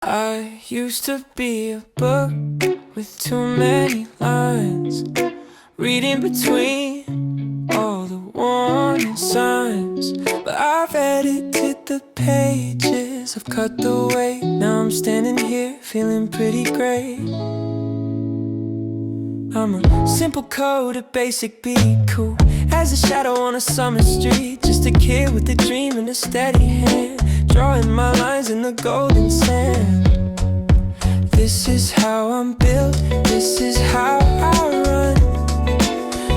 I used to be a book with too many lines, reading between all the warning signs. But I've edited the pages, I've cut the weight. Now I'm standing here feeling pretty great. I'm a simple code, a basic beat, cool as a shadow on a summer street. Just a kid with a dream and a steady hand, drawing my lines in the golden sand. This is how I'm built, this is how I run,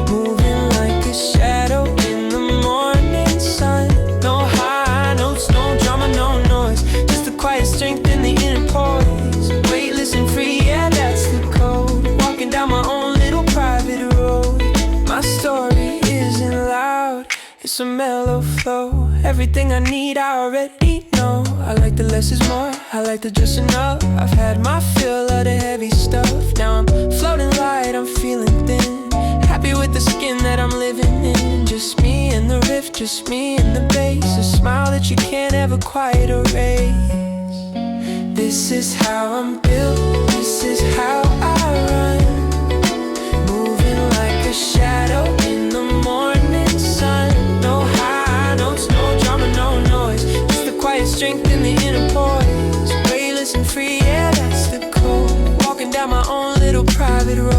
moving like a shadow in the morning sun. No high notes, no drama, no noise, just the quiet strength in the inner poise. Weightless and free, yeah, that's the code. Walking down my own little private road. My story isn't loud, it's a mellow flow. Everything I need I already know. I like the less is more, I like the just enough. I've had my fill of the heavy stuff. Now I'm floating light, I'm feeling thin, happy with the skin that I'm living in. Just me and the riff, just me and the bass, a smile that you can't ever quite erase. This is how I'm built, this is how I run, moving like a shadow in the morning sun. No high notes, no drama, no noise, just the quiet strength in the inner poise. Weightless and free, yeah, that's the code. Walking down my own little private road.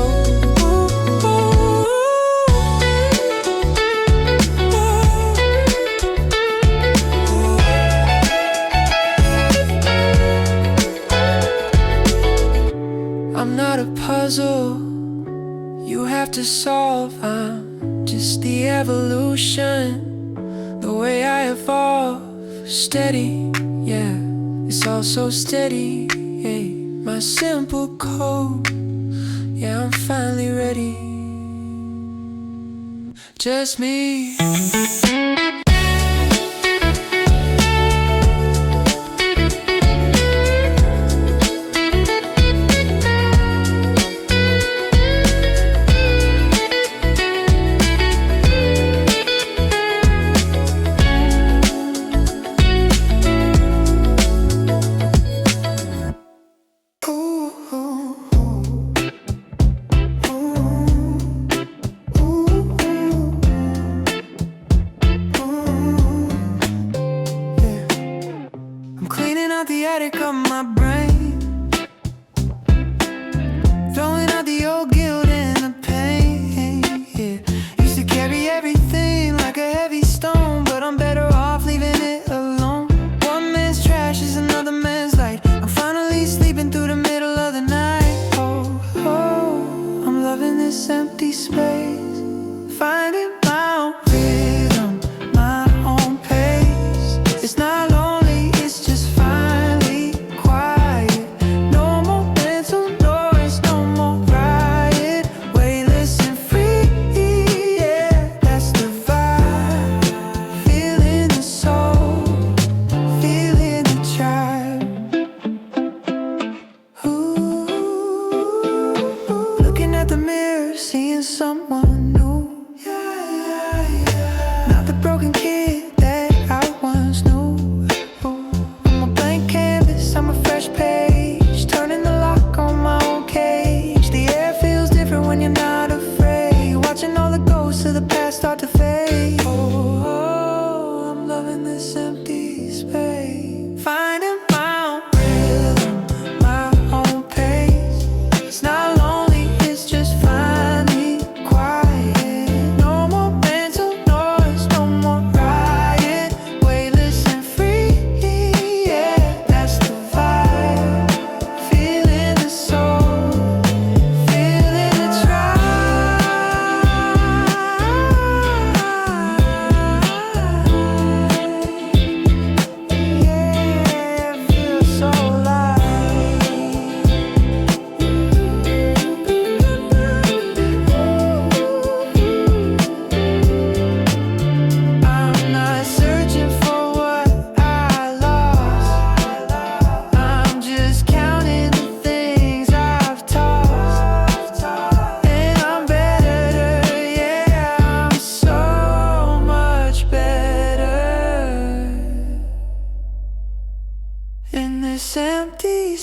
I'm not a puzzle you have to solve, I'm just the evolution, the way I evolve. Steady, yeah, it's all so steady, yeah. My simple code, yeah, I'm finally ready. Just me.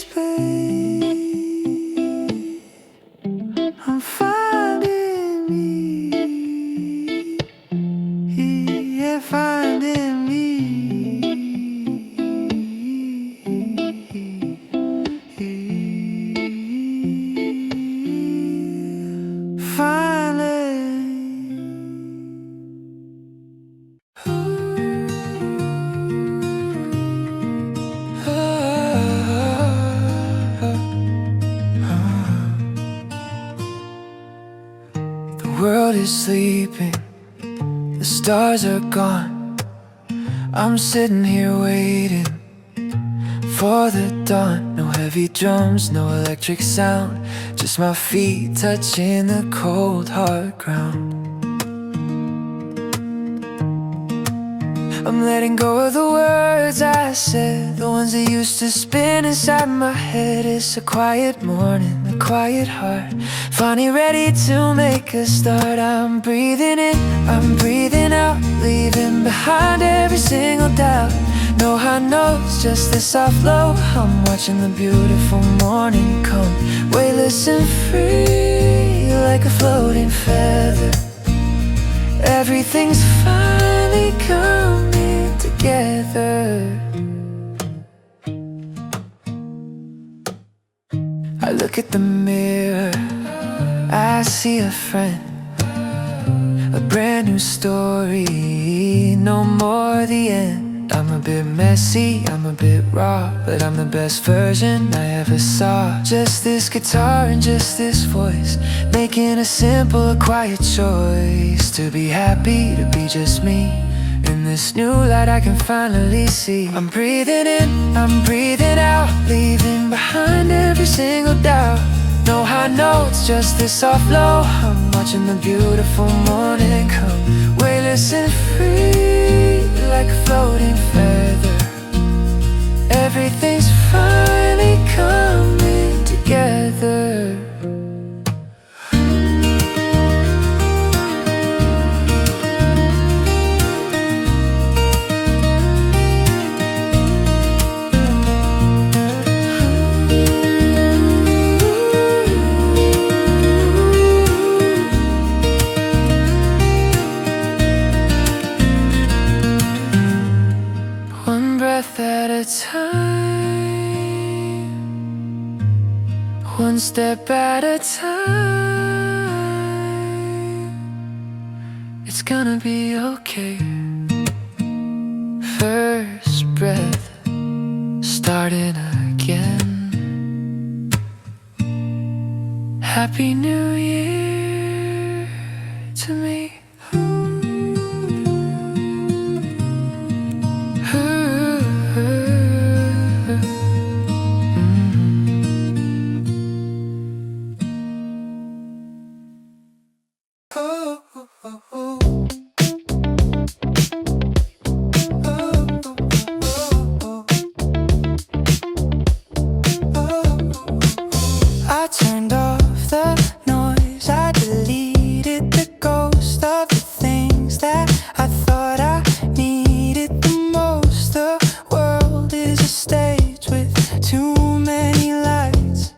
space. I'm finding me, yeah, finding me. The world is sleeping, the stars are gone. I'm sitting here waiting for the dawn. No heavy drums, no electric sound, just my feet touching the cold hard ground. I'm letting go of the words I said, the ones that used to spin inside my head. It's a quiet morning, a quiet heart, finally ready to make a start. I'm breathing in, I'm breathing out, leaving behind every single doubt. No high notes, just this soft low. I'm watching the beautiful morning come, weightless and free, like a floating feather. Everything's finally coming together. I look at the mirror, I see a friend, a brand new story, no more the end. I'm a bit messy, I'm a bit raw, but I'm the best version I ever saw. Just this guitar and just this voice, making a simple, a quiet choice. To be happy, to be just me, in this new light I can finally see. I'm breathing in, I'm breathing out, leaving behind every single doubt. No high notes, just this soft low. I'm watching the beautiful morning come, weightless and free, like a floating feather. Everything's finally coming together. At a time, one step at a time. It's gonna be okay. First breath, starting again. Happy New Year to me. I turned off the noise, I deleted the ghost of the things that I thought I needed the most. The world is a stage with too many lights,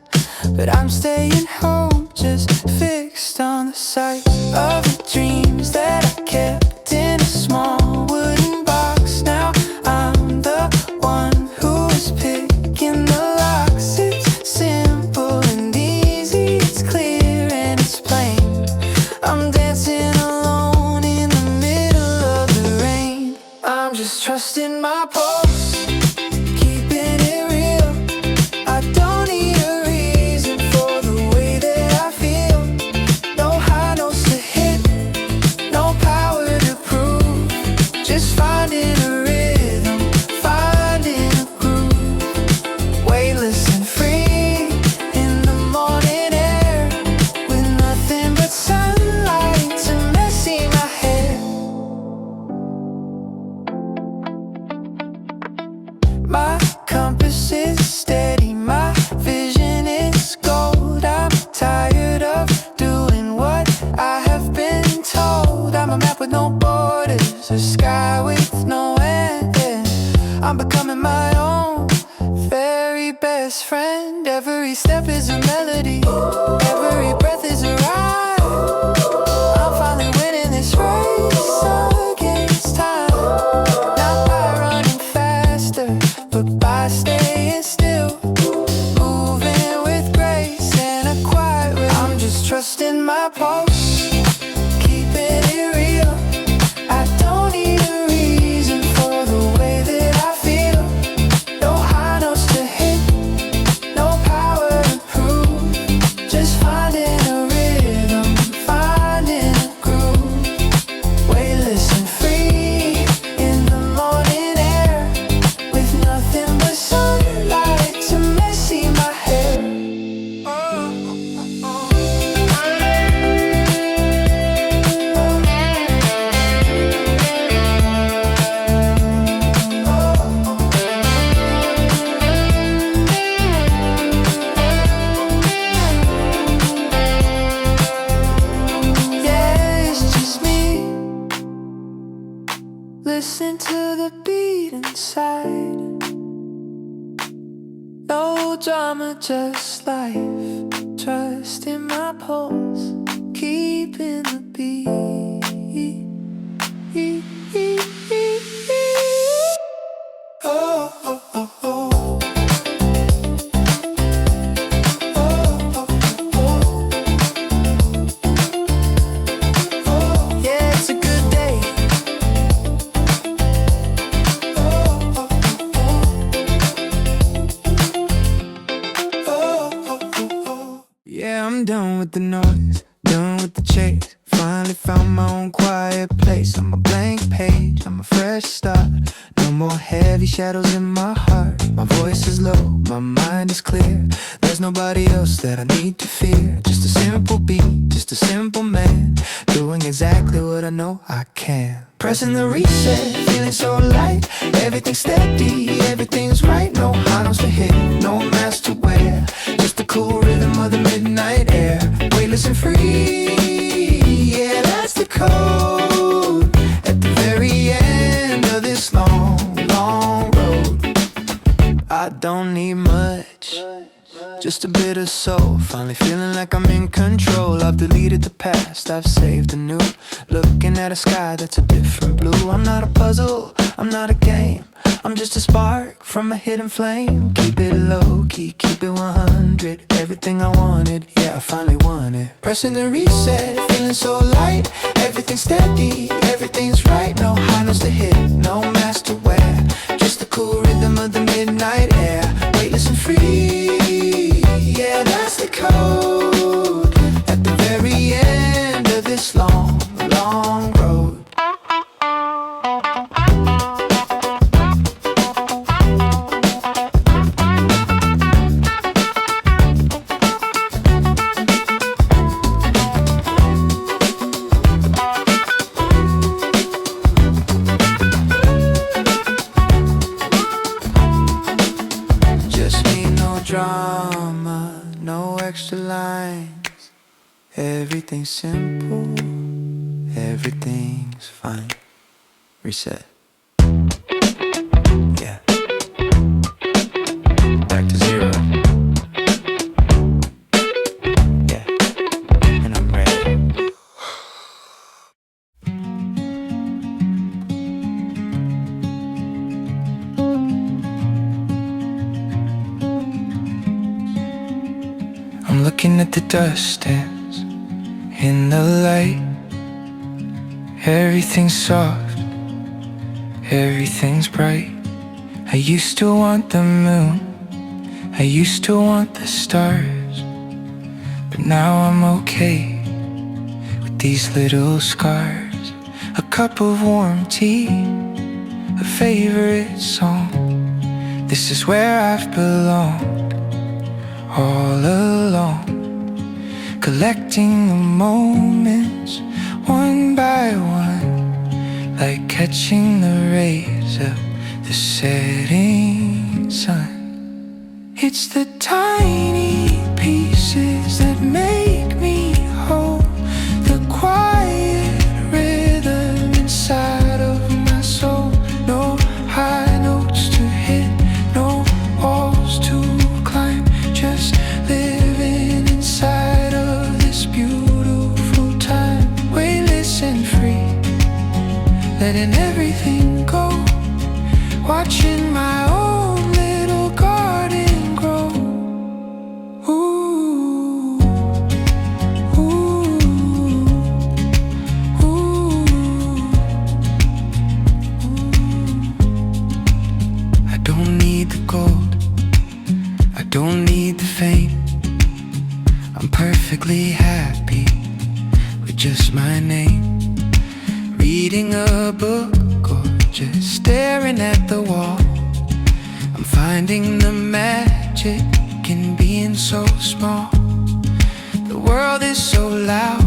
but I'm staying home, just fixed on the sight of the dreams that I kept in a small wooden box. Now I'm the one who is picking the locks. It's simple and easy, it's clear and it's plain. I'm dancing alone in the middle of the rain. I'm just trusting my pulse, keeping it real. I don't need a reason for the way that I feel. No high hand. Every step is a melody, every breath is a ride. I'm finally winning this race against time. Not by running faster, but by staying still, moving with grace and a quiet will. I'm just trusting my pulse, keeping it real. I don't need a reason for the way that I feel. No high notes to hit, no power to prove. Just finding a rhythm, finding a groove. Weightless and free in the morning air, with nothing but sunlight to messy my hair. Yeah, it's just me. Listen to the beat inside. No drama, just life. Trust in my pulse, keeping the beat. Oh, oh, oh, oh. Yeah, it's a good day. Yeah, I'm done with the noise, done with the chase. Finally found my own quiet place. I'm a blank page, I'm a fresh start. No more heavy shadows in my heart. My voice is low, my mind is clear. There's nobody else that I need to fear. Just a simple beat, just a simple man, doing exactly what I know I can. Pressing the reset, feeling so light. Everything's steady, everything's right. No high notes to hit, no mask to wear. Just the cool rhythm of the midnight air. Weightless and free, yeah, that's the code. At the very end of this long, long road, I don't need much, just a bit of soul. Finally feeling like I'm in control. I've deleted the past, I've saved the new. Looking at a sky that's a different blue. I'm not a puzzle, I'm not a game. I'm just a spark from a hidden flame. Keep it low key, keep it 100. Everything I wanted, yeah, I finally won it. Pressing the reset, feeling so light. Everything's steady, everything's right. No high notes to hit, no mask to wear. Just the cool rhythm of the midnight air. Weightless and free, yeah, that's the code. At the very end of this long, long road. Drama, no extra lines. Everything's simple, everything's fine. Reset. Yeah. Back to zero. Yeah. And I'm ready. I'm looking at the dust dance in the light. Everything's soft, everything's bright. I used to want the moon, I used to want the stars, but now I'm okay with these little scars. A cup of warm tea, a favorite song. This is where I've belonged all along, collecting the moments one by one, like catching the rays of the setting sun. It's the tiny pieces that make me whole, the quiet rhythm inside of my soul. No high notes to hit, no walls to climb, don't need the fame. I'm perfectly happy with just my name. Reading a book or just staring at the wall. I'm finding the magic in being so small. The world is so loud,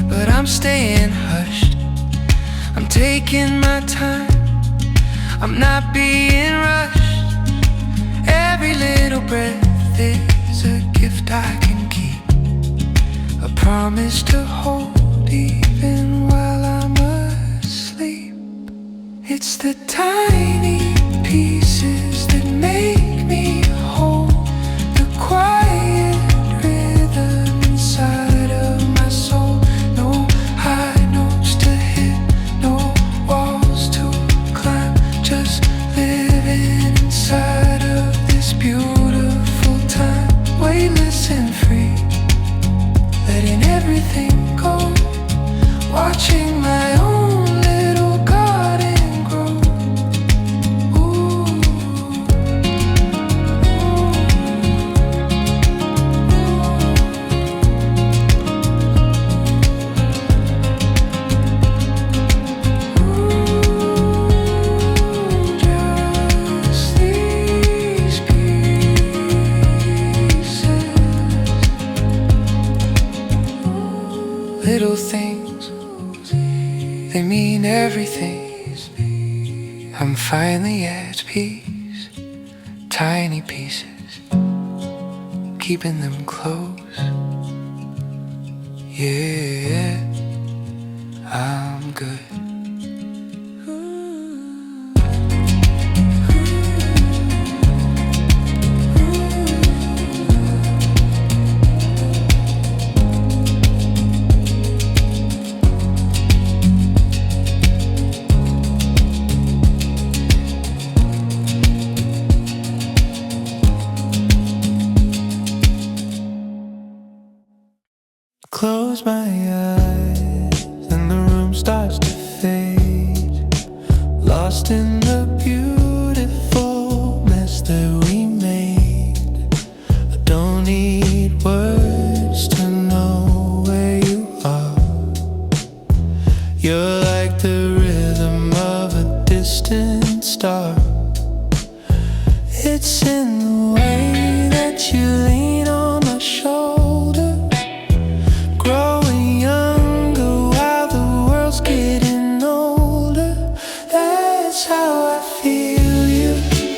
but I'm staying hushed. I'm taking my time, I'm not being rushed. Every little breath is a gift I can keep, a promise to hold even while I'm asleep. It's the tiny pieces that make me whole, the quiet rhythm inside of my soul. No high notes to hit, no walls to climb, just living inside of this beautiful time, weightless and free, letting everything go, watching my own little garden grow. Ooh. Just these pieces, little things, they mean everything. I'm finally at peace, tiny pieces, keeping them close. Yeah, I'm good. Close my eyes and the room starts to fade, lost in the beautiful mess that we made. I don't need words to know where you are. You're like the rhythm of a distant star. It's in the way that you lean on my shoulder, growing younger while the world's getting older. That's how I feel you,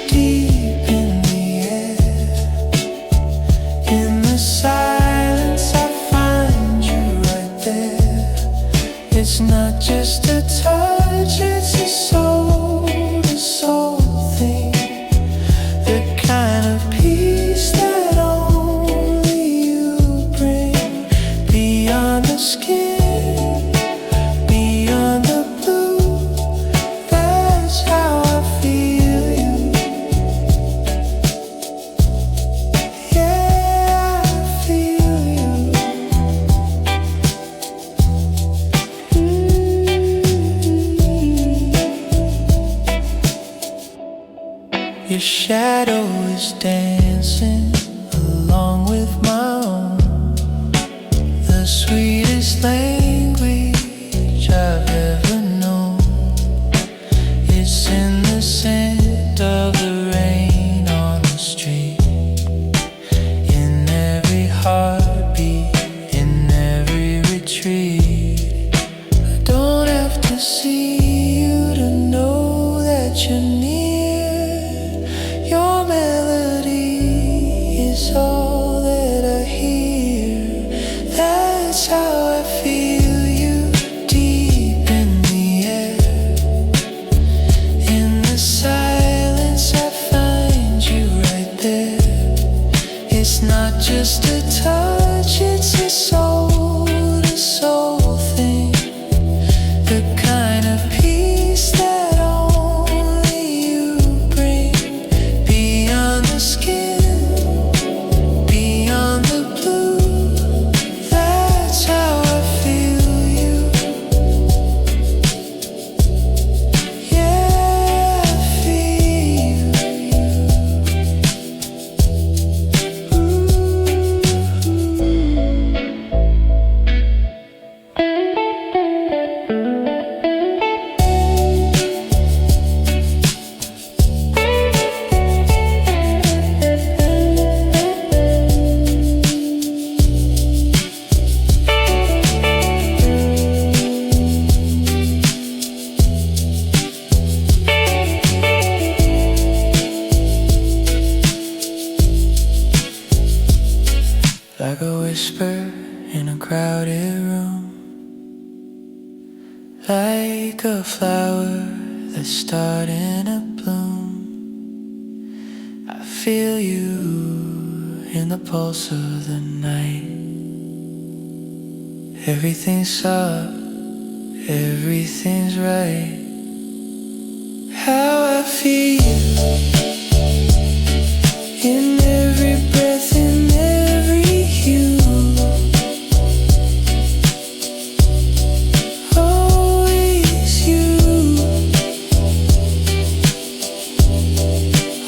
deep in the air. In the silence I find you right there. It's not just a touch, it's a soul-to-soul thing, the kind of peace that only you bring. Beyond the skin, beyond the blue, that's how I feel you. Yeah, I feel you. Your shadow is dancing along with my own, the sweetest language I've ever known. It's in the scent of the rain on the street, in every heartbeat, in every retreat. I don't have to see you to know that you're near. Your melody is all that I hear. That's how I feel you, deep in the air. In the silence I find you right there. It's not just a touch, it's a soul-to-soul thing, the kind of peace that only you bring. Beyond the skin, beyond the blue, that's how I feel you. Yeah, I feel you. like a whisper in a crowded room, like a flower that's starting to bloom. I feel you in the pulse of the night. Everything's soft, everything's right. How I feel in every breath, in every hue. Always you,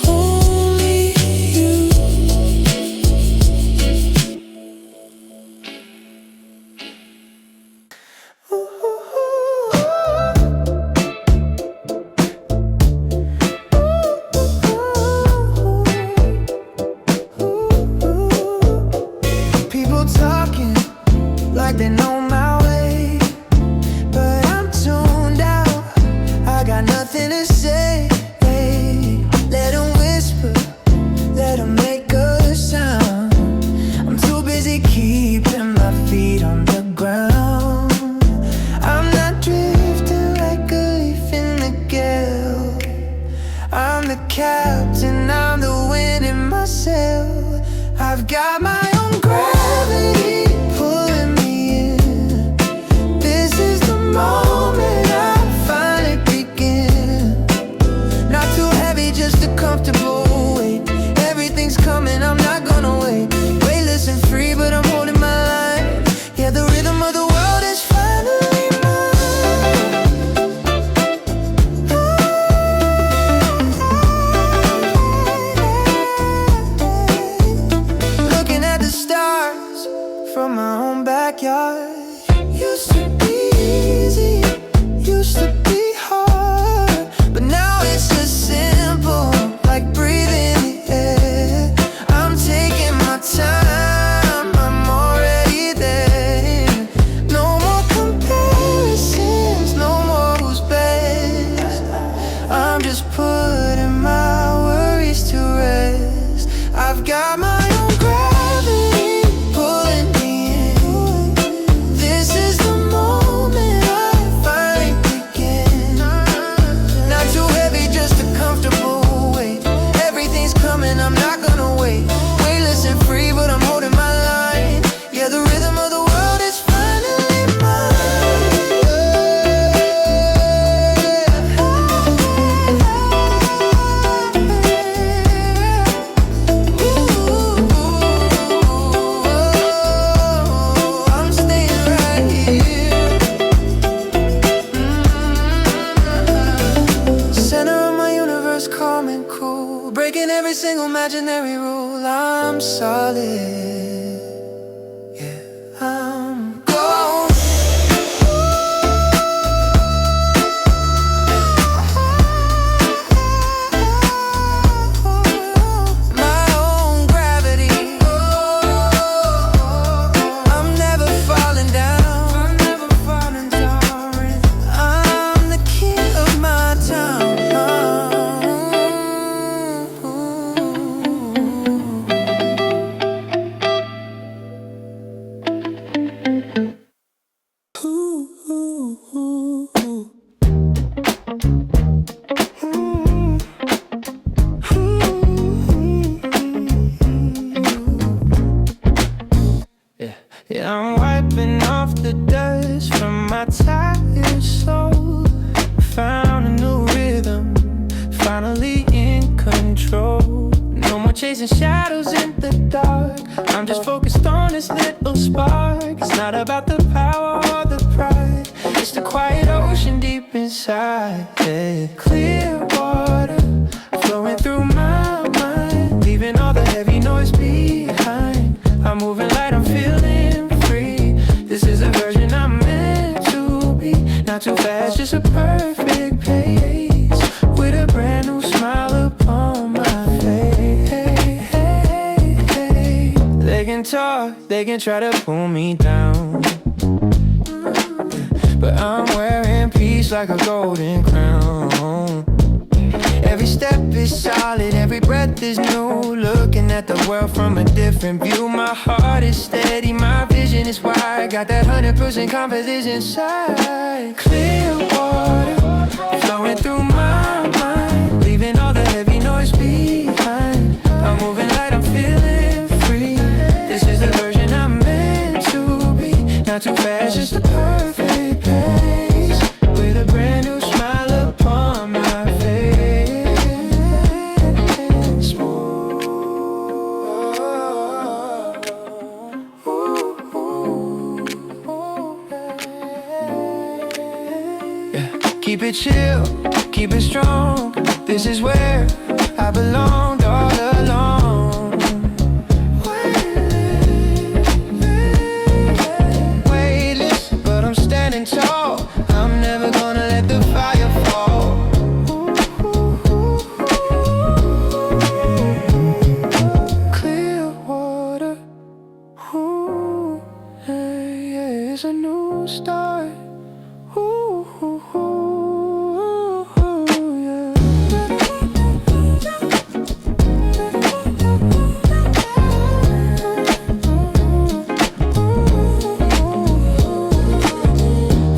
only you. People talking like they know my way, but I'm tuned out, I got nothing to say. Let them whisper, let them make a sound. I'm too busy keeping my feet on the ground. I'm not drifting like a leaf in the gale. I'm the captain, I'm the wind in my sail. I've got my own gravity pulling me in. This is the moment I finally begin. Not too heavy, just a comfortable weight. Everything's coming, I'm not gonna wait. Weightless and free, but I'm holding my line. Yeah, the rhythm of the world is finally mine. Looking at the stars from my own backyard. Used to be easy, used to be hard, but now it's just simple, like breathing the air. I'm taking my time, I'm already there. No more comparisons, no more who's best. I'm just putting my worries to rest. I've got my own gravity pulling me in. This is the moment I finally begin. Not too heavy, just a comfortable weight. Everything's coming, I'm not gonna wait. Weightless and free, but I'm holding my line. Yeah, the rhythm of the world is finally mine. I'm staying right here. Center of my universe, calm and cool, breaking every single imaginary rule. I'm solid. Yeah, I'm gold. My own gravity. I'm never falling down. I'm never falling down. I'm the king of my town. Yeah, I'm wiping off the dust from my tired soul. Found a new rhythm, finally in control. No more chasing shadows in the dark. I'm just focused on this little spark. It's not about the power or the pride, it's the quiet ocean deep inside. Yeah. Clear water flowing through my mind, leaving all the heavy noise behind. I'm moving light, I'm feeling free. This is a version I'm meant to be. Not too fast, just a perfect pace, with a brand new smile upon my face. They can talk, they can try to pull me down, but I'm wearing peace like a golden crown. Every step is solid, every breath is new. Looking at the world from a different view. My heart is steady, my vision is wide. Got that 100% confidence inside. Clear water flowing through my mind, leaving all the heavy noise behind. I'm moving light, I'm feeling free. This is the version I'm meant to be. Not too fast, just the perfect pace, with a brand new smile upon my face. Smooth. Yeah. Keep it chill, keep it strong. This is where I belonged all along. Weightless, but I'm standing tall. I'm never gonna let the fire fall. Clear water, ooh, yeah, it's a new start. Ooh, yeah.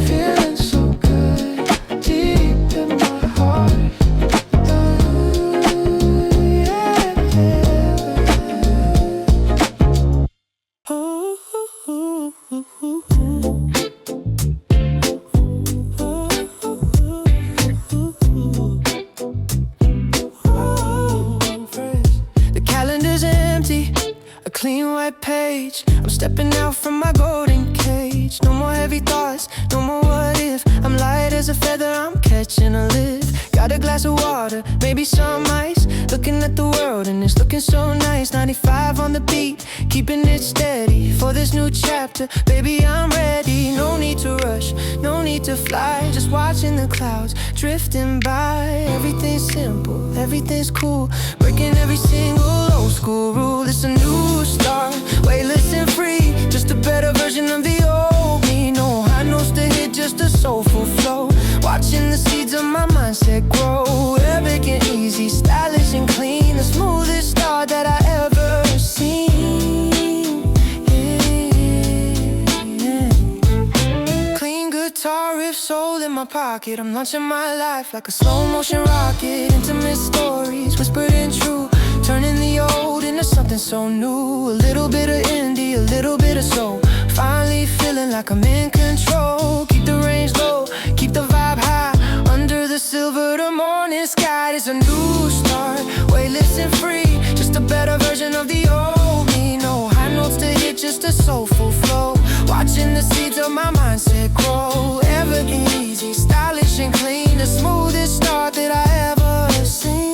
Feeling so good, deep in my heart. The calendar's empty, a clean white page. I'm stepping out from my golden cage. No more heavy thoughts, no more what if. I'm light as a feather, I'm catching a lift. Got a glass of water, maybe some ice. Looking at the world and it's looking so nice. 95 on the beat, keeping it steady for this new chapter. Baby, I'm ready. No need to rush, no need to fly. Just watching the clouds drifting by. Everything's simple, everything's cool. Breaking every single old school rule. It's a new start, weightless and free. Just a better version of the old me. No high notes to hit, just a soulful flow. Watching the seeds of my mindset grow. Epic and easy, stylish and clean. The smoothest start that I ever seen. Yeah. Clean guitar riff, soul in my pocket. I'm launching my life like a slow motion rocket. Intimate stories, whispered and true. Turning the old into something so new. A little bit of indie, a little bit of soul. Finally feeling like I'm in control. Keep the range low, keep the vibe high. Under the silver, the morning sky is a new start, weightless and free. Just a better version of the old me. No high notes to hit, just a soulful flow. Watching the seeds of my mindset grow. Ever easy, stylish and clean. The smoothest start that I ever seen.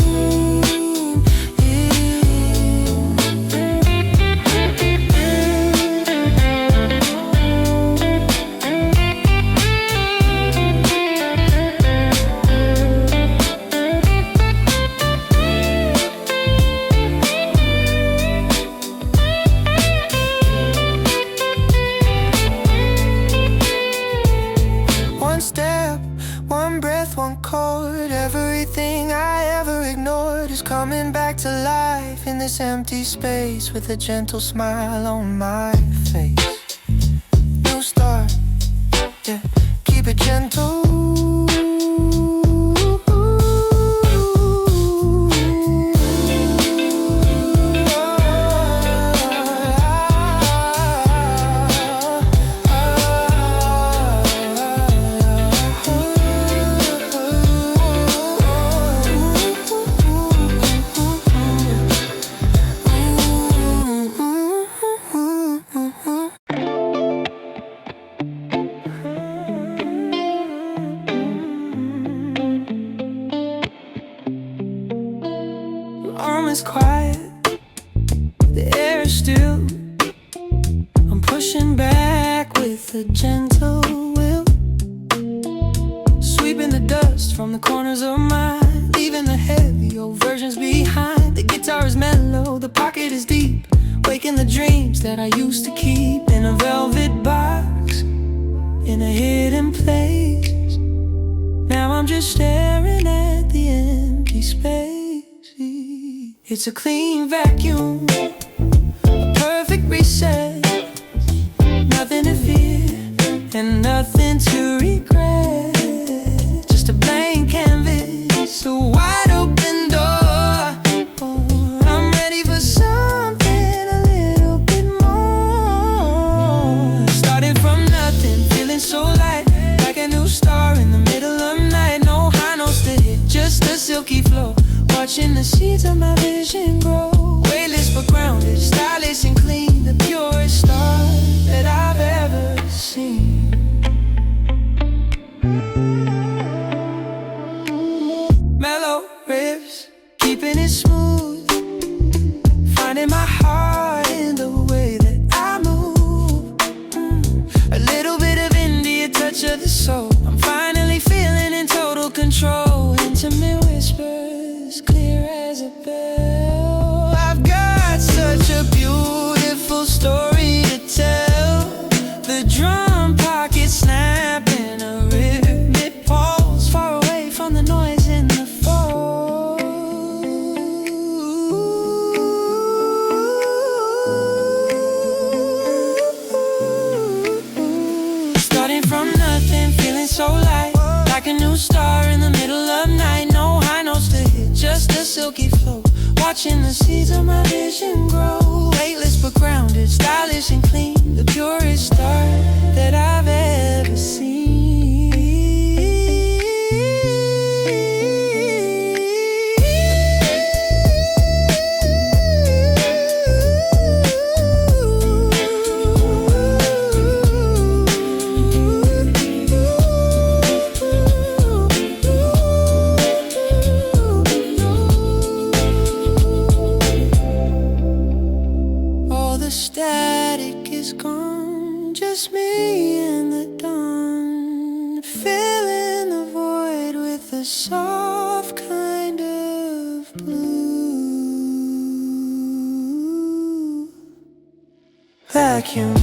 Everything I ever ignored is coming back to life in this empty space with a gentle smile on my face. New start, yeah, keep it gentle. Is quiet, the air is still. I'm pushing back with a gentle will, sweeping the dust from the corners of mine, leaving the heavy old versions behind. The guitar is mellow, the pocket is deep, waking the dreams that I used to keep in a velvet box, in a hidden place. Now I'm just staring at the end. silky spacey. It's a clean vacuum, a perfect reset. Nothing to fear and nothing to regret. Just a blank canvas, a wide open door. Oh, I'm ready for something a little bit more. Starting from nothing, feeling so light, like a new star in the middle of night. No high notes to hit, just a silky flow. Watching the seeds of my vision grow. Weightless but grounded, stylish and clean. The purest star that I've ever seen. Mellow riffs, keeping it smooth. Finding my heart in the way that I move. A little bit of India, touch of the soul. I'm finally feeling in total control. Intimate whispers, clear as a bell. I've got such a beautiful story to tell. The drum pocket snapping, a rhythmic pulse, far away from the noise in the fall. Starting from nothing, feeling so light, like a new star in the middle of night. No high notes to hit, just a silky flow. Watching the seeds of my vision grow. Weightless but grounded, stylish and clean. The purest star that I've ever seen. All the static is gone, just me and the dawn, filling the void with a soft kind of blue. Vacuum.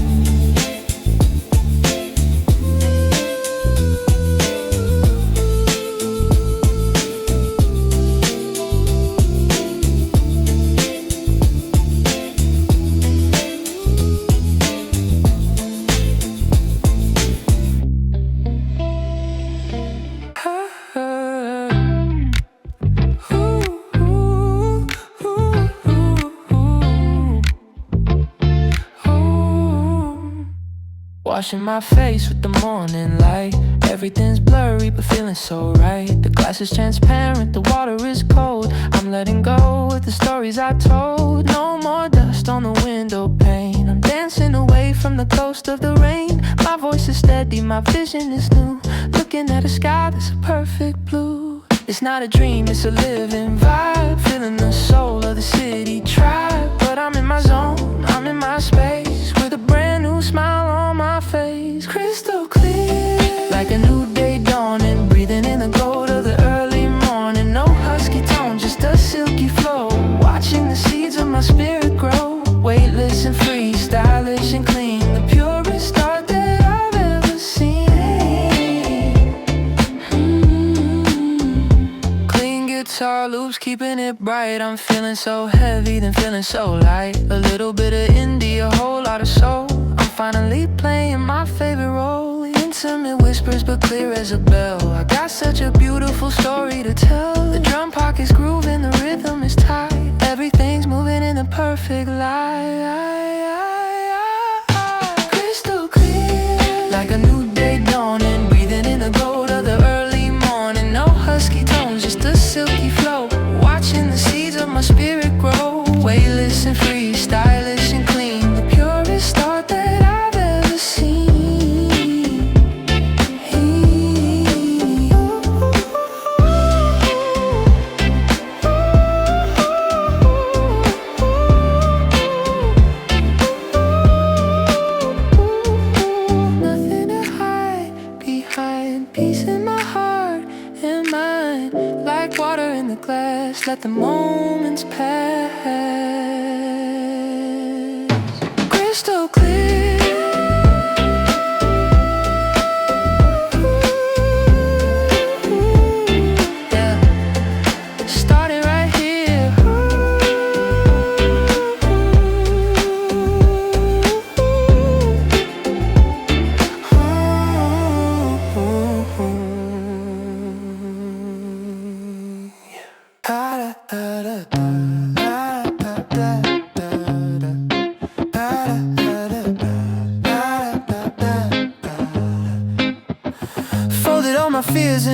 Washing my face with the morning light. Everything's blurry but feeling so right. The glass is transparent, the water is cold. I'm letting go of the stories I told. No more dust on the window pane. I'm dancing away from the ghost of the rain. My voice is steady, my vision is new. Looking at a sky that's a perfect blue. It's not a dream, it's a living vibe. Feeling the soul of the city tribe. But I'm in my zone, I'm in my space, with a brand new smile on my face. Crystal clear, like a new day dawning. Breathing in the gold of the early morning. No husky tone, just a silky flow. Watching the seeds of my spirit grow. Weightless and free, stylish and clean. The purest art that I've ever seen. Clean guitar loops, keeping it bright. I'm feeling so heavy, then feeling so light. A little bit of indie, a whole lot of soul. I'm finally playing my favorite role. Intimate whispers but clear as a bell. I got such a beautiful story to tell. The drum pocket's grooving, the rhythm is tight. Everything's moving in the perfect light. Crystal clear, like a new day dawning. Breathing in the gold of the early morning. No husky tones, just a silky flow. Watching the seeds of my spirit grow. Weightless and free, stylish and clean. The purest art that I've ever seen. Nothing to hide behind. Peace in my heart and mind. Like water in the glass, let the moments pass. Crystal clear. Yeah.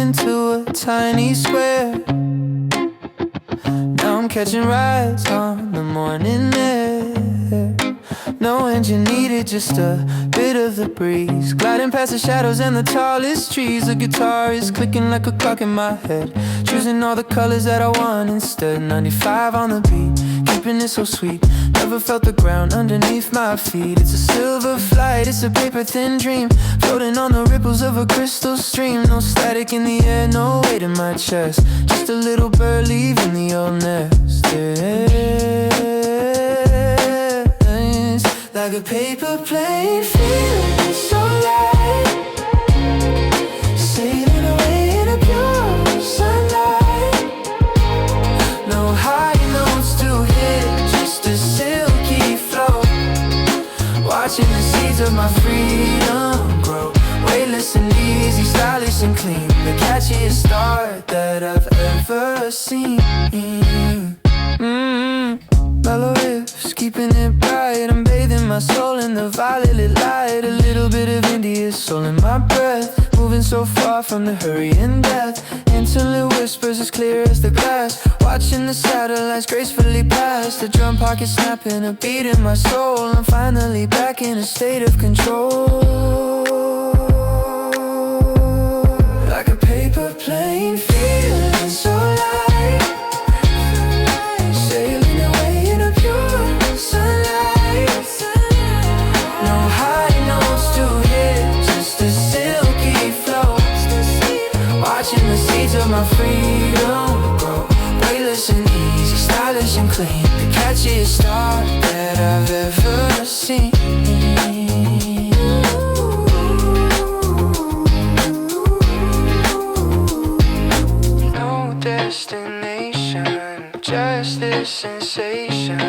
into a tiny square. Now I'm catching rides on the morning air. No engine needed, just a bit of the breeze. Gliding past the shadows and the tallest trees. The guitar is clicking like a clock in my head. Choosing all the colors that I want instead. 95 on the beat, keeping it so sweet. Never felt the ground underneath my feet. It's a silver flight, it's a paper thin dream. Floating on the ripples of a crystal stream. No static in the air, no weight in my chest. Just a little bird leaving the old nest. Yeah. Like a paper plane, feeling so light. Sailing away in a pure sunlight. No high notes to hit, just a silky flow. Watching the seeds of my freedom grow. Weightless and easy, stylish and clean. The catchiest start that I've ever seen. Mellow riffs, keeping it bright. I'm bathing my soul in the violet light. A little bit of India soul in my breath. Moving so far from the hurry and death. Until it whispers as clear as the glass. Watching the satellites gracefully pass. The drum pocket snapping, a beat in my soul. I'm finally back in a state of control. Like a paper plane, feeling so light. Watching the seeds of my freedom grow. Weightless and easy, stylish and clean. The catchiest start that I've ever seen. No destination, just this sensation.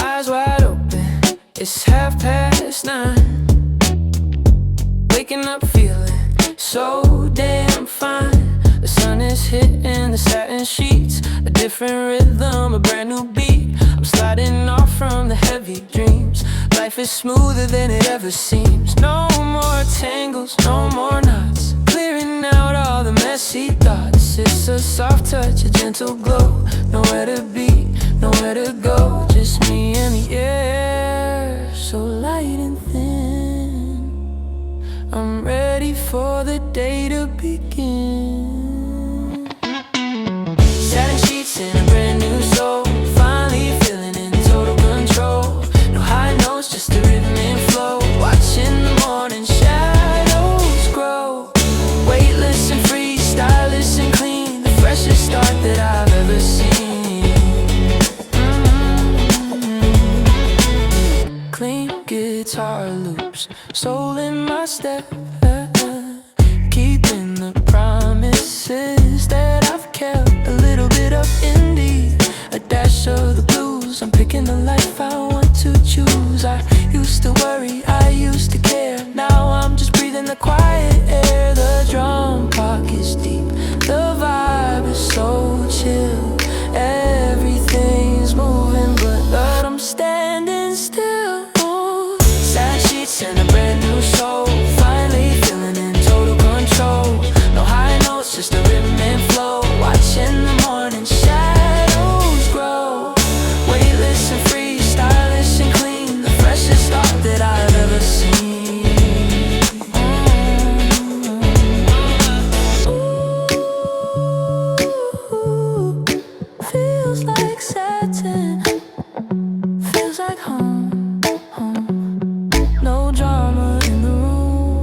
Eyes wide open, it's 9:30. Waking up feeling so damn fine. The sun is hitting the satin sheets. A different rhythm, a brand new beat. I'm sliding off from the heavy dreams. Life is smoother than it ever seems. No more tangles, no more knots. Clearing out all the messy thoughts. It's a soft touch, a gentle glow. Nowhere to be, nowhere to go. Just me and the air, so light and thin. I'm ready for the day to begin. Satin sheets in a brand new soul. Finally feeling in total control. No high notes, just the rhythm and flow. Watching the morning shadows grow. Weightless and free, stylish and clean. The freshest start that I've ever seen. Clean guitar loops, soul in my step. Keeping the promises that I've kept. A little bit of indie, a dash of the blues. I'm picking the life I want to choose. I used to worry, I used to care. Now I'm just breathing the quiet air. The drum pocket's deep, the vibe is so chill. Everything's moving, but I'm standing still. Sad sheets and a brand new soul. Finally feeling in total control. No high notes, just a rhythm and flow. Watching the morning shadows grow. Weightless and free, stylish and clean. The freshest start that I've ever seen. Ooh, feels like satin. Feels like home, home. No drama in the room.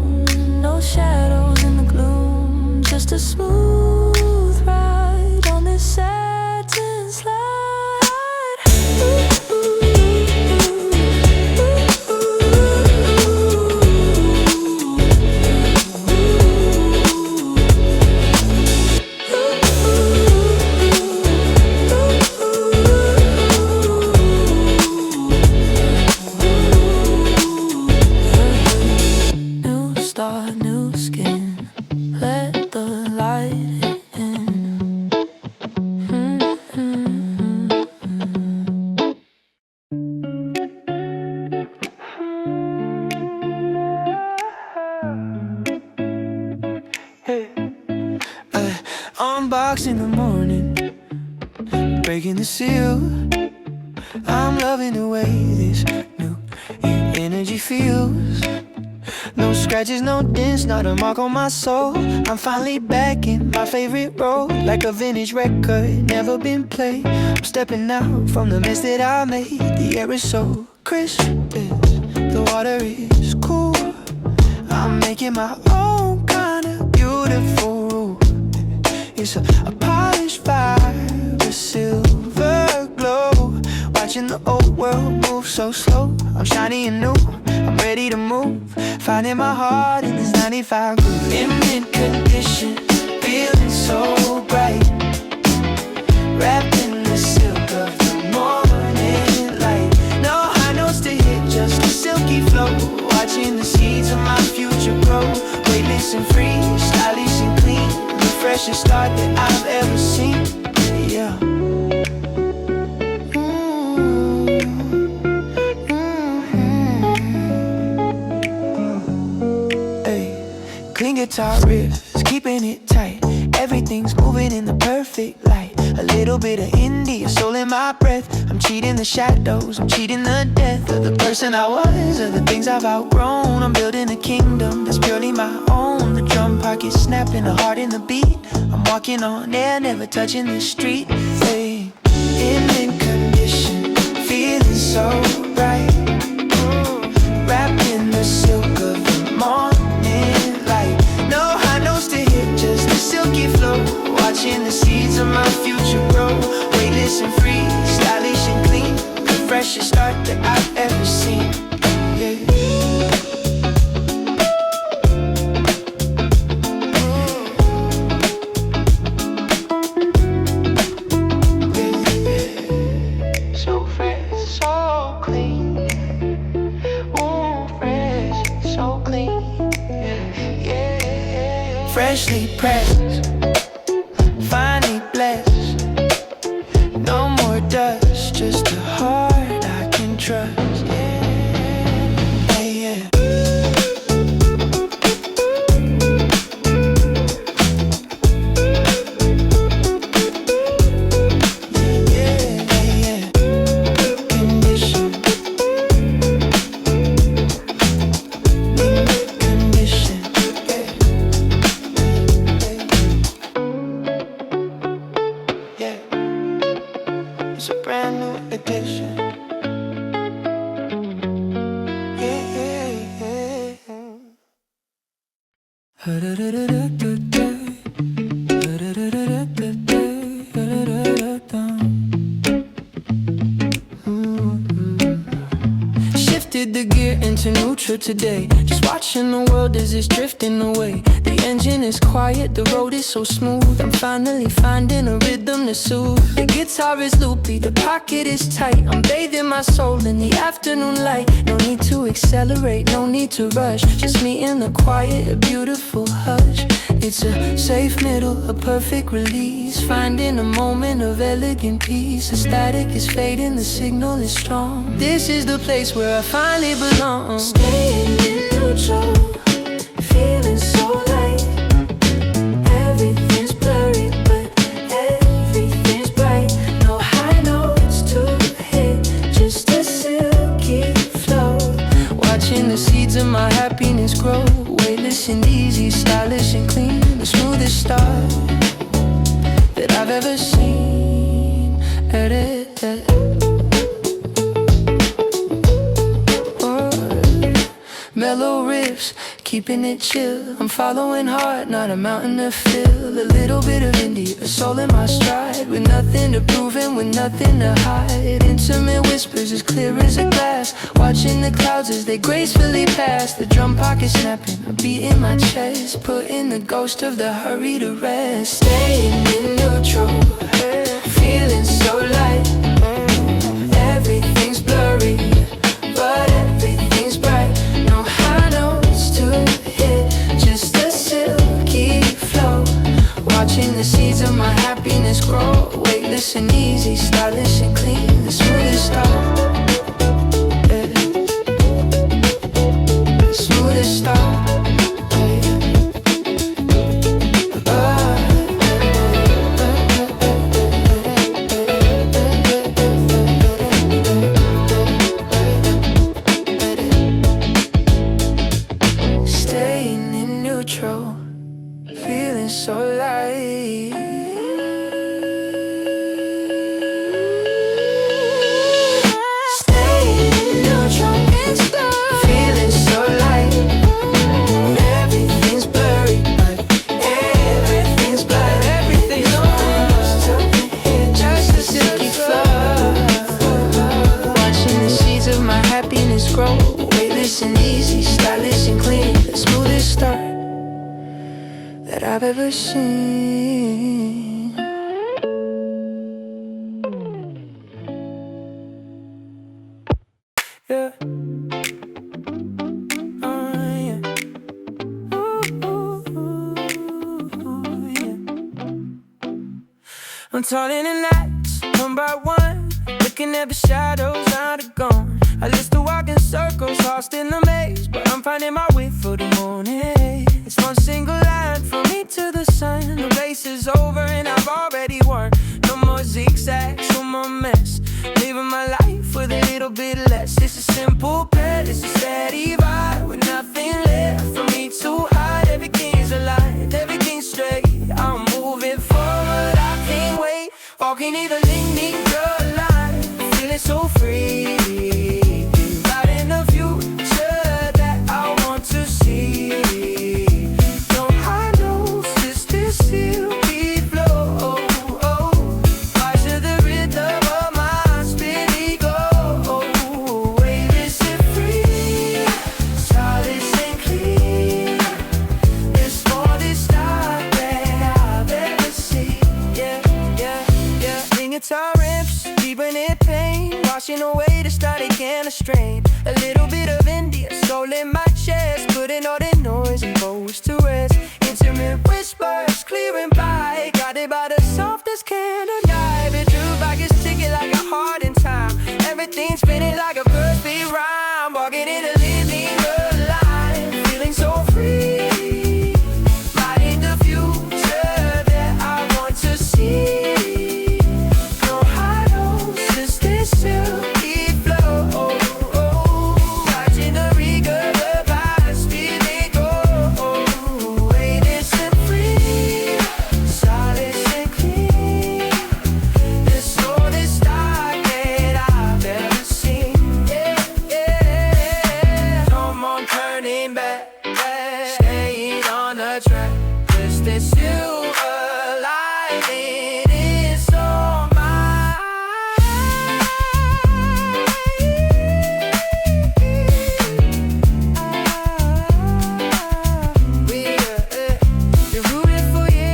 promise you, I'm loving the way this new energy feels. No scratches, no dents, not a mark on my soul. I'm finally back in my favorite role, like a vintage record, never been played. I'm stepping out from the mess that I made. The air is so crisp, the water is cool. I'm making my own kind of beautiful rule. It's a polished vibe, a silver glow. Watching the old world move so slow. I'm shiny and new, I'm ready to move. Finding my heart in this 95 groove. In mint condition, feeling so bright. Wrapped in the silk of the morning light. No high notes to hit, just a silky flow. Watching the seeds of my future grow. Weightless and free, stylish and clean. The freshest start that I've ever seen. Yeah. Clean guitar riffs, keeping it tight. Everything's moving in the perfect light. A little bit of indie, a soul in my breath. I'm cheating the shadows, I'm cheating the death of the person I was, of the things I've outgrown. I'm building a kingdom that's purely my own. The drum pocket snapping, the heart in the beat. I'm walking on air, never touching the street. Hey, in condition, feeling so right. Wrapped in the silk of the morning light. No high notes to hit, just a silky flow. Watching the seeds of my future grow. Weightless and free, stylish and clean. The freshest start that I've ever seen. Yeah. Freshly pressed, finally blessed. No more dust, just a heart I can trust. Yeah, yeah. Shifted the gear into neutral today. Just watching the world as it's drifting away. The engine is quiet, the road is so smooth. I'm finally finding a rhythm to soothe. The guitar is loopy, the pocket is tight. I'm bathing my soul in the afternoon light. No need to accelerate, no need to rush. Just me in the quiet, a beautiful hush. It's a safe middle, a perfect release. Finding a moment of elegant peace. The static is fading, the signal is strong. This is the place where I finally belong. Staying in neutral, feeling so light. Everything's blurry, but everything's bright. No high notes to hit, just a silky flow. Watching the seeds of my happiness grow. Weightless and easy, stylish and clean. The smoothest start that I've ever seen. Mellow riffs, keeping it chill. I'm following hard, not a mountain to fill. A little bit of indie, a soul in my stride. With nothing to prove and with nothing to hide. Intimate whispers as clear as a glass. Watching the clouds as they gracefully pass. The drum pocket snapping, a beat in my chest. Putting the ghost of the hurry to rest. Staying in neutral, feeling so light. Everything's blurry, but everything's bright. No high notes to hit, just a silky flow. Watching the seeds of my happiness grow. Weightless and easy, stylish and clean. The smoothest start, the smoothest start. ever seen. Yeah. I'm toiling in nights, one by one, looking at the shadows now they're gone. I used to walk in circles, lost in the maze, but I'm finding my way for the morning. It's one single line from me to the sun. The race is over and I've already won. No more zigzags, no more mess. Living my life with a little bit less. It's a simple bet, it's a steady vibe with nothing left for me to hide. Everything's alive, everything's straight. I'm moving forward, I can't wait. Walking in the linear line, feeling so free. Right in the future that I want to see. No high notes, just this silky flow. Rise to the rhythm of my spirit go. Wave is set free, solid and clean. It's more this time that I've ever seen. Yeah, yeah, yeah. Sing guitar rips, deepen in pain, washing away the static and the strain. A little bit of India soul in my chest, putting all the noise and woes to rest. Intimate whispers clearing by, guided by the softest candlelight. The jukebox is ticking like a heart in time. Everything's spinning like a perfect rhyme. Walking in a living line, feeling so free. Right in the future that I want to see. No high notes, just this silky flow. Watching the rigor of my spirit go. Wait, it's set free, solid and clean. There's no this dark that I've ever seen. Yeah, yeah. No more turning back, staying on the track. Just this you alive, it is all mine. You're rooting for you.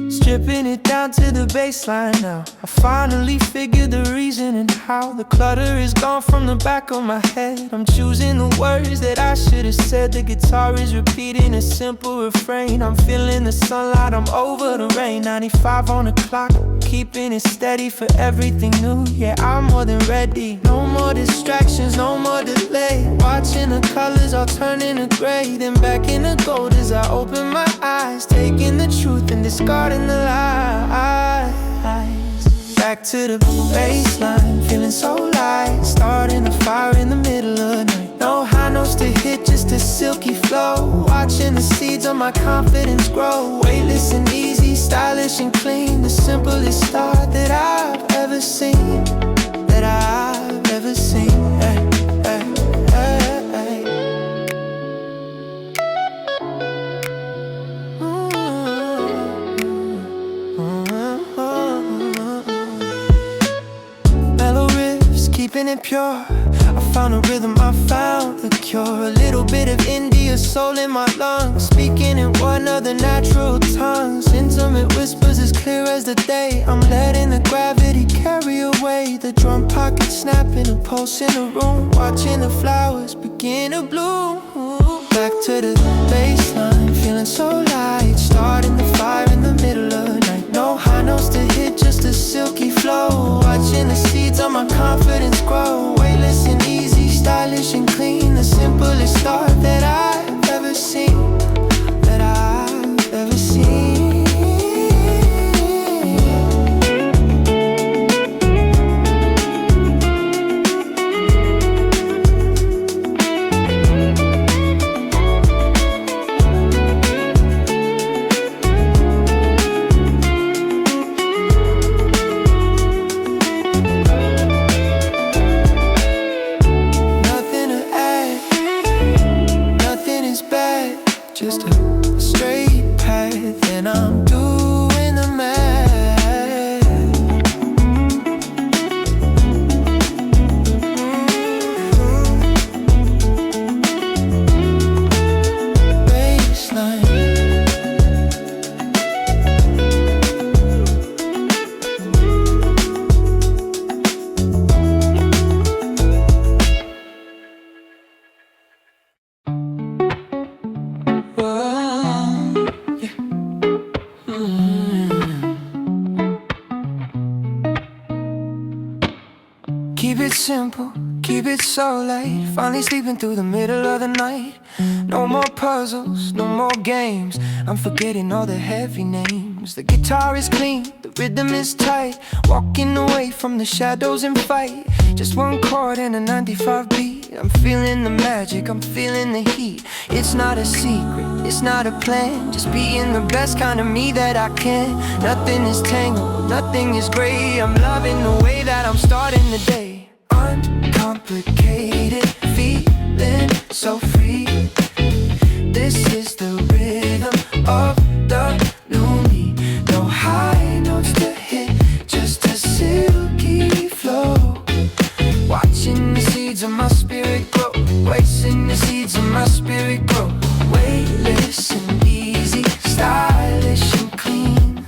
Stripping it down to the baseline now. I finally figured the reason and how. The clutter is gone from the back of my head. I'm choosing the words that I should have said. The guitar is repeating a simple refrain. I'm feeling the sunlight, I'm over the rain. 95 on the clock, keeping it steady for everything new. Yeah, I'm more than ready. No more distractions, no more delay. Watching the colors all turn into gray. Then back in the gold as I open my eyes. Taking the truth and discarding the lies. Back to the baseline, feeling so light. Starting a fire in the middle of the night. No high notes to hit, just a silky flow. Watching the seeds of my confidence grow. Weightless and easy, stylish and clean. The simplest start that I've ever seen. That I've ever seen. Hey, hey, hey, hey. Mellow riffs, keeping it pure. I found a rhythm, I found the cure. A little bit of India soul in my lungs, speaking in one of the natural tongues. Intimate whispers as clear as the day. I'm letting the gravity carry away. The drum pocket snapping, a pulse in the room. Watching the flowers begin to bloom. Back to the baseline, feeling so light. Starting the fire in the middle of the night. No high notes to hit, just a silky flow. Watching the seeds of my confidence grow. Weightless and easy, stylish and clean. The simplest start that I've ever seen. That I've ever seen. simple, keep it so light. Finally sleeping through the middle of the night. No more puzzles, no more games. I'm forgetting all the heavy names. The guitar is clean, the rhythm is tight. Walking away from the shadows and fight. Just one chord and a 95 beat. I'm feeling the magic, I'm feeling the heat. It's not a secret, it's not a plan. Just being the best kind of me that I can. Nothing is tangled, nothing is gray. I'm loving the way that I'm starting the day. Uncomplicated, feeling so free. This is the rhythm of the new me. No high notes to hit, just a silky flow. Watching the seeds of my spirit grow. Wasting the seeds of my spirit grow. Weightless and easy, stylish and clean.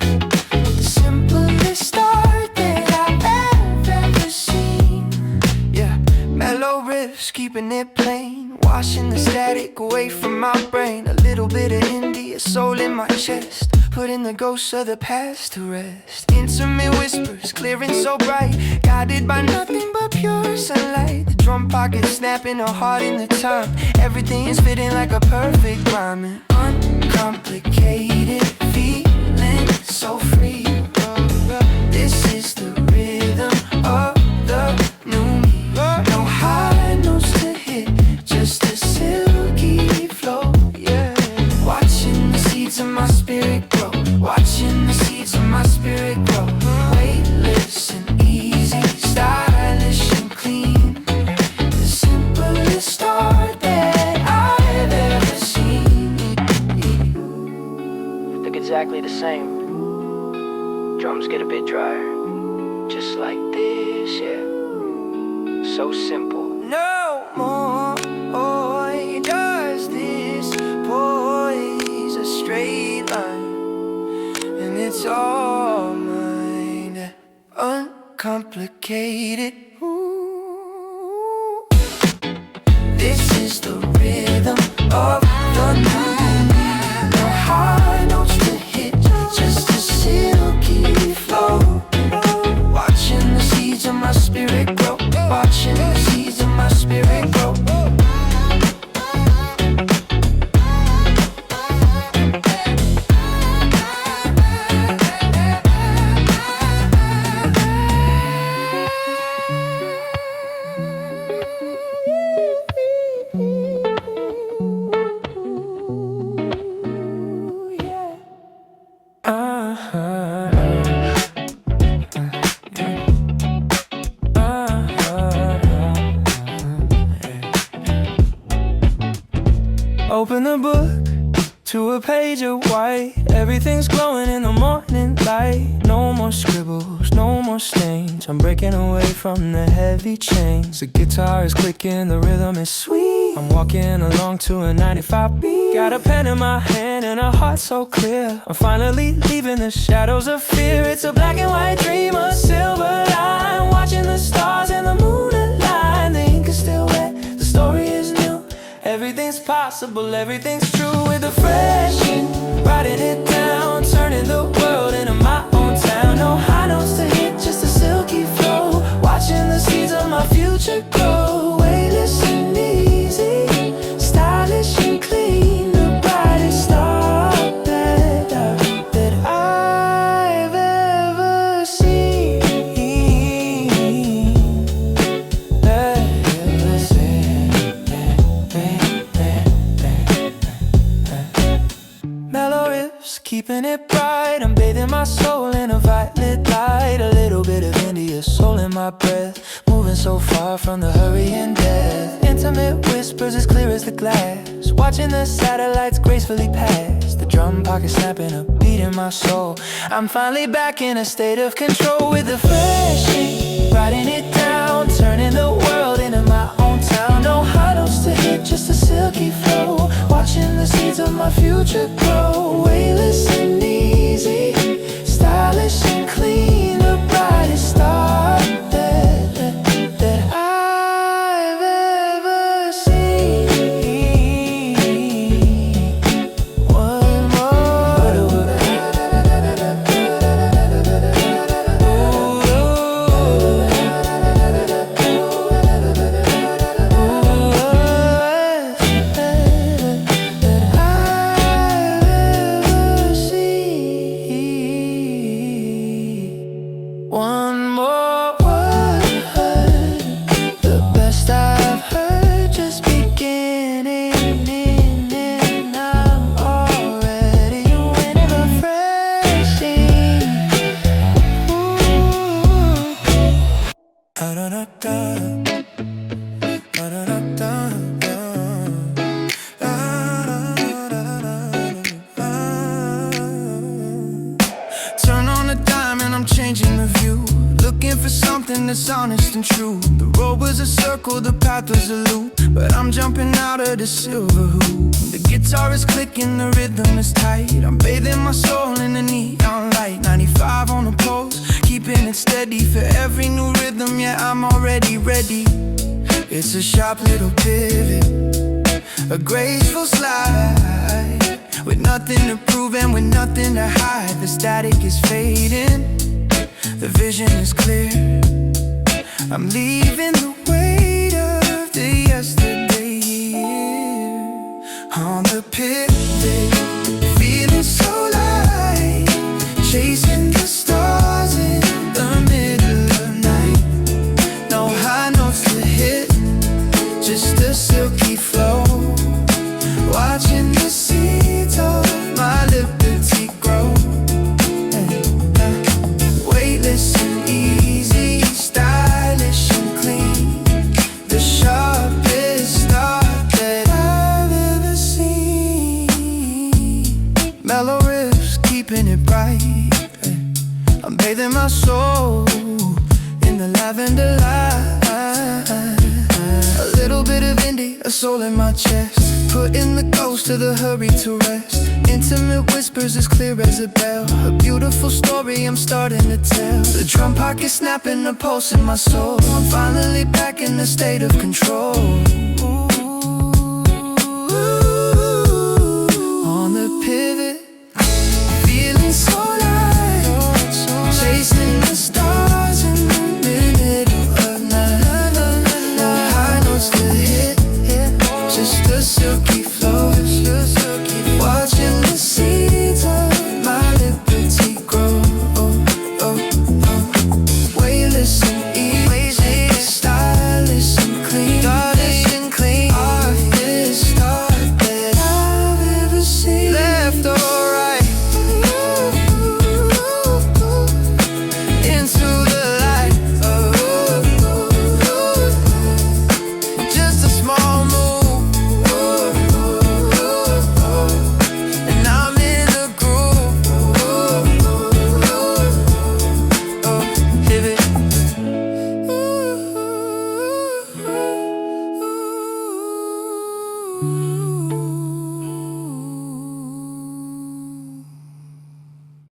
The simplest art that I've ever seen. Yeah, mellow riffs, keeping it plain. Washing the static away from my brain. A little bit of indie, a soul in my chest. Putting the ghosts of the past to rest. Intimate whispers, clearing so bright. Guided by nothing but pure sunlight. The drum pocket snapping, a heart in the time. Everything is fitting like a perfect rhyme. Uncomplicated, feeling so free. This is the rhythm of the new me. No high notes to hit, just a silky flow. Yeah, watching the seeds of my spirit grow. Watching the seeds of my spirit grow. Weightless and easy, stylish and clean. The simplest art that I've ever seen. Look exactly the same. Drums get a bit drier. Just like this, yeah. So simple. No more does this poise a straight line. And it's all mine. Uncomplicated. Ooh. This is the rhythm of the new me. No high notes to hit, just a silky flow. Watching the seeds of my spirit grow. Watching the seeds of my spirit grow. Open the book to a page of white. Everything's glowing in the morning light. No more scribbles, no more stains. I'm breaking away from the heavy chains. The guitar is clicking, the rhythm is sweet. I'm walking along to a 95 beat. Got a pen in my hand and a heart so clear. I'm finally leaving the shadows of fear. It's a black and white dream, a silver line. Watching the stars and the moon align. The ink is still wet, the story is new. Everything's possible, everything's true. With a fresh ink, writing it down. Turning the world into my own town. No high notes to hit, just a silky flow. Watching the seeds of my future grow. Weightless and easy, stylish and clean. The brightest star that I've ever seen. Mellow riffs, keeping it bright. I'm bathing my soul in a violet light. A little bit of India soul in my breath. Moving so far from the hurry and death. Intimate whispers as clear as the glass. Watching the satellites gracefully pass. The drum pocket snapping, a beat in my soul. I'm finally back in a state of control. With a fresh ink, writing it down. Turning the world into my own town. No high notes to hit, just a silky flow. Watching the seeds of my future grow. Weightless and easy, stylish and clean. The brightest star that I've ever seen. One more. Ooh. that's honest and true. The road was a circle, the path was a loop, but I'm jumping out of the silver hoop. The guitar is clicking, the rhythm is tight. I'm bathing my soul in the neon light. 95 on the pulse, keeping it steady for every new rhythm. Yeah, I'm already ready. It's a sharp little pivot, a graceful slide, with nothing to prove and with nothing to hide. The static is fading, the vision is clear. I'm leaving the weight of the yesterday here on the pivot, feeling so light, chasing the stars in the middle of night. No high notes to hit, just a silky flow, watching the seeds of my liberty grow. Weightless and easy, stylish and clean, the sharpest art that I've ever seen. Mellow riffs, keeping it bright. I'm bathing my soul in the lavender light. A little bit of indie, a soul in my chest, putting the ghost of the hurry to rest. Intimate whispers as clear as a bell, a beautiful story I'm starting to tell. The drum pocket snapping, the pulse in my soul. I'm finally back in a state of control.